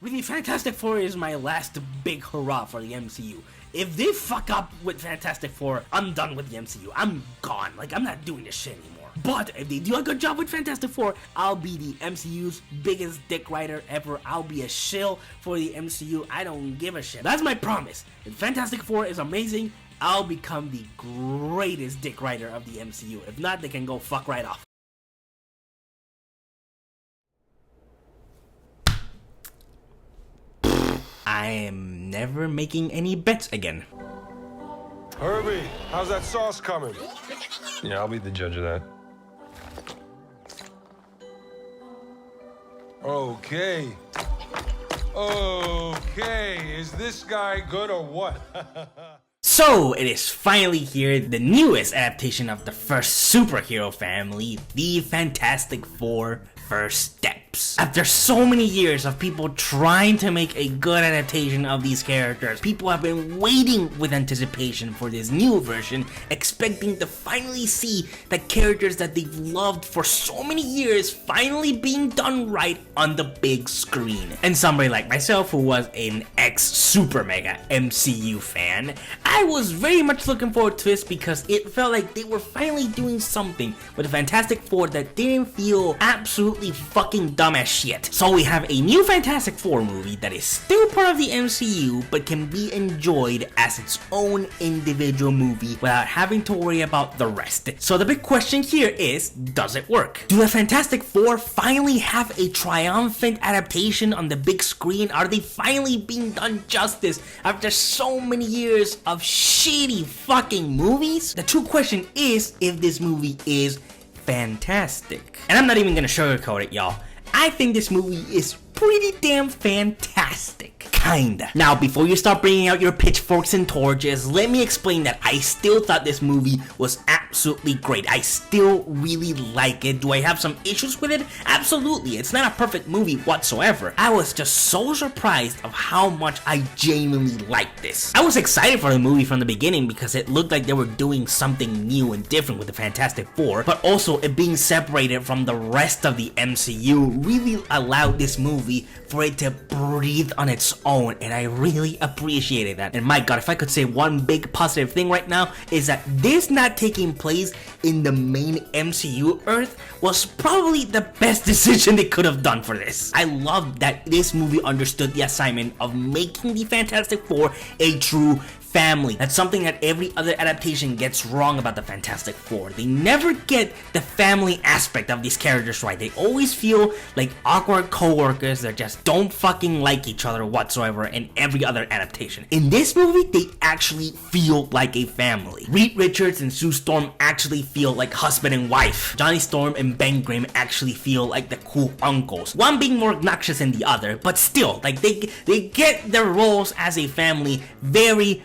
Really, Fantastic Four is my last big hurrah for the MCU. If they fuck up with Fantastic Four, I'm done with the MCU. I'm gone. Like, I'm not doing this shit anymore. But if they do a good job with Fantastic Four, I'll be the MCU's biggest dick rider ever. I'll be a shill for the MCU. I don't give a shit. That's my promise. If Fantastic Four is amazing, I'll become the greatest dick rider of the MCU. If not, they can go fuck right off. I am never making any bets again. Herbie, how's that sauce coming? Yeah, I'll be the judge of that. Okay. Okay, is this guy good or what? So, it is finally here, the newest adaptation of the first superhero family, the Fantastic Four First Steps. After so many years of people trying to make a good adaptation of these characters, people have been waiting with anticipation for this new version, expecting to finally see the characters that they've loved for so many years finally being done right on the big screen. And somebody like myself, who was an ex-super mega MCU fan, I was very much looking forward to this because it felt like they were finally doing something with the Fantastic Four that didn't feel absolutely fucking dumb as shit. So we have a new Fantastic Four movie that is still part of the MCU but can be enjoyed as its own individual movie without having to worry about the rest. So the big question here is, does it work? Do the Fantastic Four finally have a triumphant adaptation on the big screen? Are they finally being done justice after so many years of shitty fucking movies? The true question is if this movie is fantastic. And I'm not even gonna sugarcoat it, y'all. I think this movie is pretty damn fantastic. Kinda. Now, before you start bringing out your pitchforks and torches, let me explain that I still thought this movie was absolutely great. I still really like it. Do I have some issues with it? Absolutely. It's not a perfect movie whatsoever. I was just so surprised of how much I genuinely liked this. I was excited for the movie from the beginning because it looked like they were doing something new and different with the Fantastic Four, but also it being separated from the rest of the MCU really allowed this movie for it to breathe on its own, and I really appreciated that. And my god, if I could say one big positive thing right now, is that this not taking place in the main MCU Earth was probably the best decision they could have done for this. I love that this movie understood the assignment of making the Fantastic Four a true family. That's something that every other adaptation gets wrong about the Fantastic Four. They never get the family aspect of these characters right. They always feel like awkward co-workers that just don't fucking like each other whatsoever in every other adaptation. In this movie, they actually feel like a family. Reed Richards and Sue Storm actually feel like husband and wife. Johnny Storm and Ben Grimm actually feel like the cool uncles. One being more obnoxious than the other, but still, like they get their roles as a family very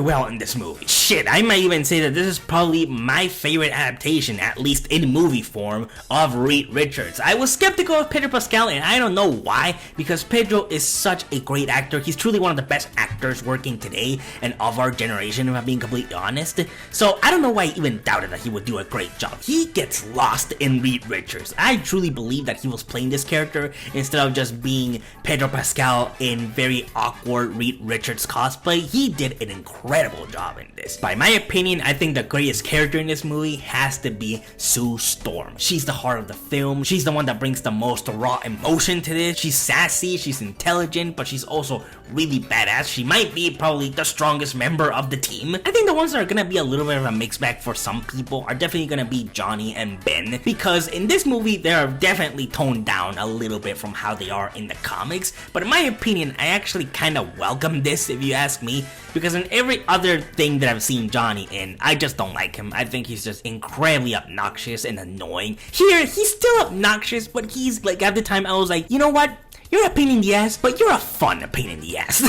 well in this movie. Shit, I might even say that this is probably my favorite adaptation, at least in movie form, of Reed Richards. I was skeptical of Pedro Pascal, and I don't know why, because Pedro is such a great actor. He's truly one of the best actors working today and of our generation, if I'm being completely honest. So I don't know why I even doubted that he would do a great job. He gets lost in Reed Richards. I truly believe that he was playing this character instead of just being Pedro Pascal in very awkward Reed Richards cosplay. He did an incredible job in this. By my opinion, I think the greatest character in this movie has to be Sue Storm. She's the heart of the film. She's the one that brings the most raw emotion to this. She's sassy, she's intelligent, but she's also really badass. She might be probably the strongest member of the team. I think the ones that are gonna be a little bit of a mixed bag for some people are definitely gonna be Johnny and Ben, because in this movie they're definitely toned down a little bit from how they are in the comics. But in my opinion, I actually kind of welcome this, if you ask me, because in every other thing that I've seen Johnny in, I just don't like him. I think he's just incredibly obnoxious and annoying. Here, he's still obnoxious, but he's like, at the time I was like, you know what? You're a pain in the ass, but you're a fun pain in the ass.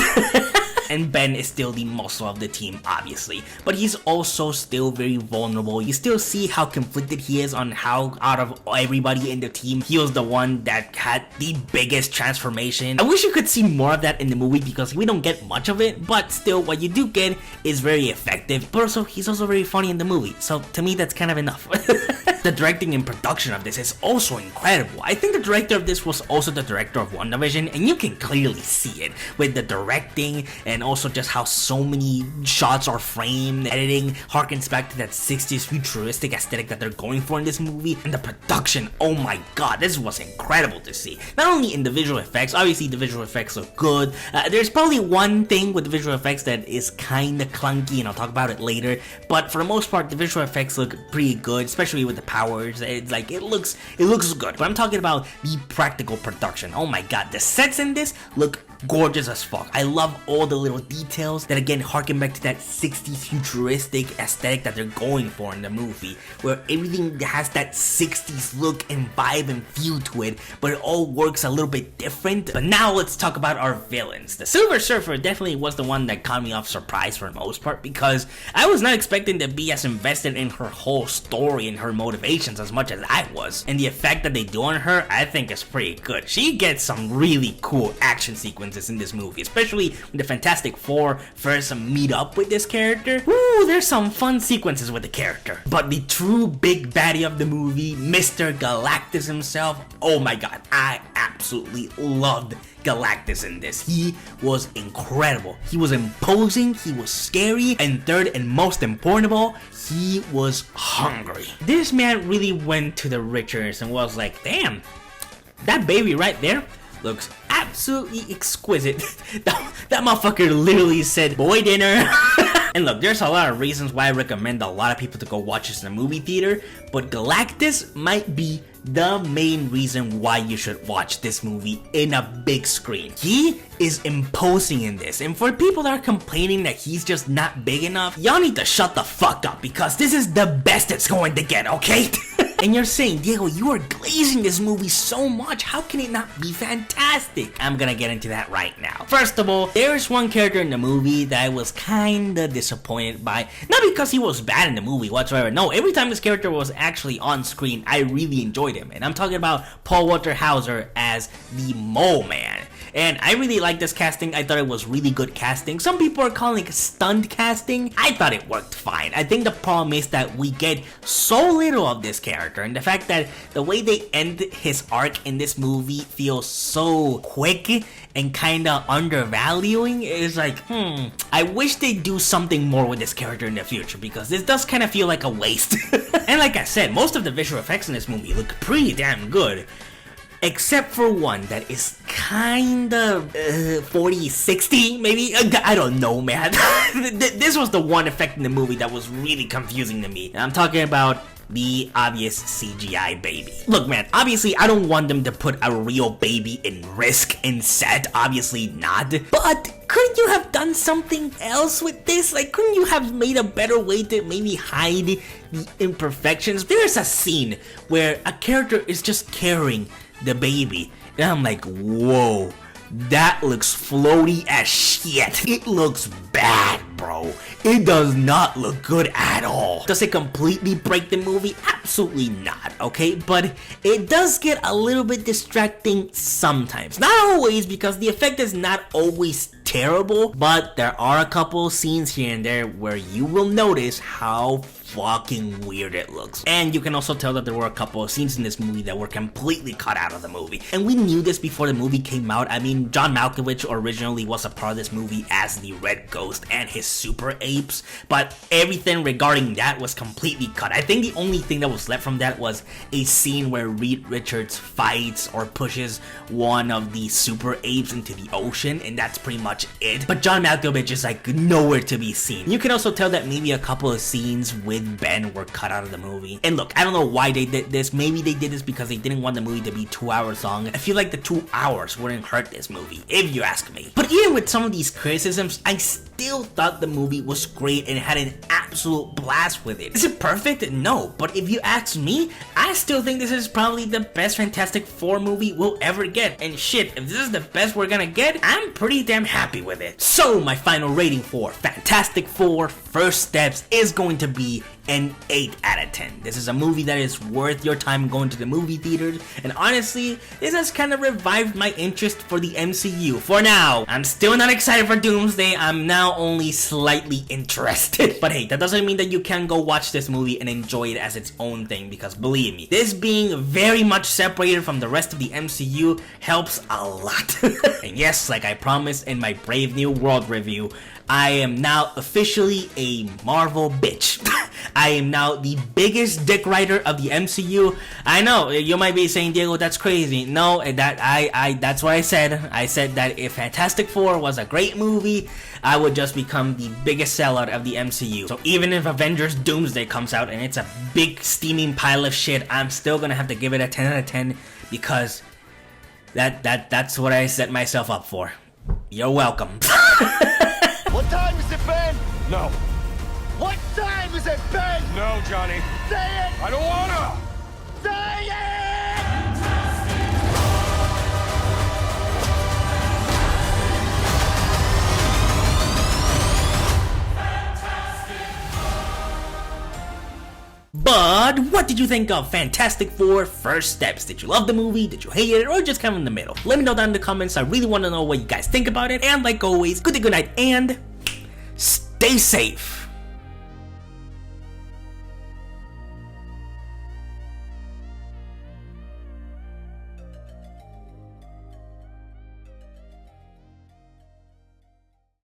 And Ben is still the muscle of the team, obviously, but he's also still very vulnerable. You still see how conflicted he is on how out of everybody in the team, he was the one that had the biggest transformation. I wish you could see more of that in the movie because we don't get much of it, but still what you do get is very effective. But also, he's also very funny in the movie, so to me that's kind of enough. The directing and production of this is also incredible. I think the director of this was also the director of WandaVision, and you can clearly see it with the directing and also just how so many shots are framed. Editing harkens back to that 60s futuristic aesthetic that they're going for in this movie, and the production, oh my god, this was incredible to see. Not only in the visual effects, obviously the visual effects look good. There's probably one thing with the visual effects that is kinda clunky, and I'll talk about it later, but for the most part the visual effects look pretty good, especially with the powers. It's like it looks good. But I'm talking about the practical production. Oh my god, the sets in this look gorgeous as fuck. I love all the little details that again harken back to that 60s futuristic aesthetic that they're going for in the movie, where everything has that 60s look and vibe and feel to it, but it all works a little bit different. But now let's talk about our villains. The Silver Surfer definitely was the one that caught me off surprise for the most part, because I was not expecting to be as invested in her whole story and her motivations as much as I was, and the effect that they do on her I think is pretty good. She gets some really cool action sequences in this movie, especially when the Fantastic Four first meet up with this character. Woo, there's some fun sequences with the character. But the true big baddie of the movie, Mr. Galactus himself, oh my god, I absolutely loved Galactus in this. He was incredible. He was imposing, he was scary, and third and most important of all, he was hungry. This man really went to the Richards and was like, damn, that baby right there looks absolutely exquisite. that motherfucker literally said, boy dinner. And look, there's a lot of reasons why I recommend a lot of people to go watch this in a movie theater, but Galactus might be the main reason why you should watch this movie in a big screen. He is imposing in this, and for people that are complaining that he's just not big enough, y'all need to shut the fuck up, because this is the best it's going to get, okay? And you're saying, Diego, you are glazing this movie so much, how can it not be fantastic? I'm gonna get into that right now. First of all, there's one character in the movie that I was kinda disappointed by, not because he was bad in the movie whatsoever, no, every time this character was actually on screen, I really enjoyed him, and I'm talking about Paul Walter Hauser as the Mole Man. And I really like this casting. I thought it was really good casting. Some people are calling it stunt casting. I thought it worked fine. I think the problem is that we get so little of this character, and the fact that the way they end his arc in this movie feels so quick and kinda undervaluing is like, I wish they do something more with this character in the future, because this does kind of feel like a waste. And like I said, most of the visual effects in this movie look pretty damn good, except for one that is kinda 40-60 maybe. I don't know, man. This was the one effect in the movie that was really confusing to me, and I'm talking about the obvious CGI baby. Look, man, obviously I don't want them to put a real baby in Risk in set, obviously not, but couldn't you have done something else with this? Like, couldn't you have made a better way to maybe hide the imperfections? There's a scene where a character is just carrying the baby, and I'm like, whoa, that looks floaty as shit. It looks bad, bro. It does not look good at all. Does it completely break the movie? Absolutely not, okay? But it does get a little bit distracting sometimes. Not always, because the effect is not always terrible, but there are a couple scenes here and there where you will notice how fucking weird it looks. And you can also tell that there were a couple of scenes in this movie that were completely cut out of the movie. And we knew this before the movie came out. I mean, John Malkovich originally was a part of this movie as the Red Ghost and his super apes, but everything regarding that was completely cut. I think the only thing that was left from that was a scene where Reed Richards fights or pushes one of the super apes into the ocean, and that's pretty much it. But John Malkovich is like nowhere to be seen. You can also tell that maybe a couple of scenes with Ben were cut out of the movie. And look, I don't know why they did this. Maybe they did this because they didn't want the movie to be 2 hours long. I feel like the 2 hours wouldn't hurt this movie, if you ask me. But even with some of these criticisms, I still thought the movie was great and had an absolute blast with it. Is it perfect? No. But if you ask me, I still think this is probably the best Fantastic Four movie we'll ever get. And shit, if this is the best we're gonna get, I'm pretty damn happy happy with it. So my final rating for Fantastic Four First Steps is going to be an 8 out of 10. This is a movie that is worth your time going to the movie theaters, and honestly, this has kind of revived my interest for the MCU. For now, I'm still not excited for Doomsday, I'm now only slightly interested. But hey, that doesn't mean that you can't go watch this movie and enjoy it as its own thing, because believe me, this being very much separated from the rest of the MCU helps a lot. And yes, like I promised in my Brave New World review, I am now officially a Marvel bitch. I am now the biggest dick rider of the MCU. I know, you might be saying, Diego, that's crazy. No, that's what I said. I said that if Fantastic Four was a great movie, I would just become the biggest sellout of the MCU. So even if Avengers Doomsday comes out and it's a big steaming pile of shit, I'm still gonna have to give it a 10 out of 10 because that's what I set myself up for. You're welcome. What time is it, Ben? No. What time is it, Ben? No, Johnny. Say it! I don't wanna! Say it! But what did you think of Fantastic Four First Steps? Did you love the movie? Did you hate it? Or just kind of in the middle? Let me know down in the comments. I really want to know what you guys think about it. And like always, good day, good night, and stay safe.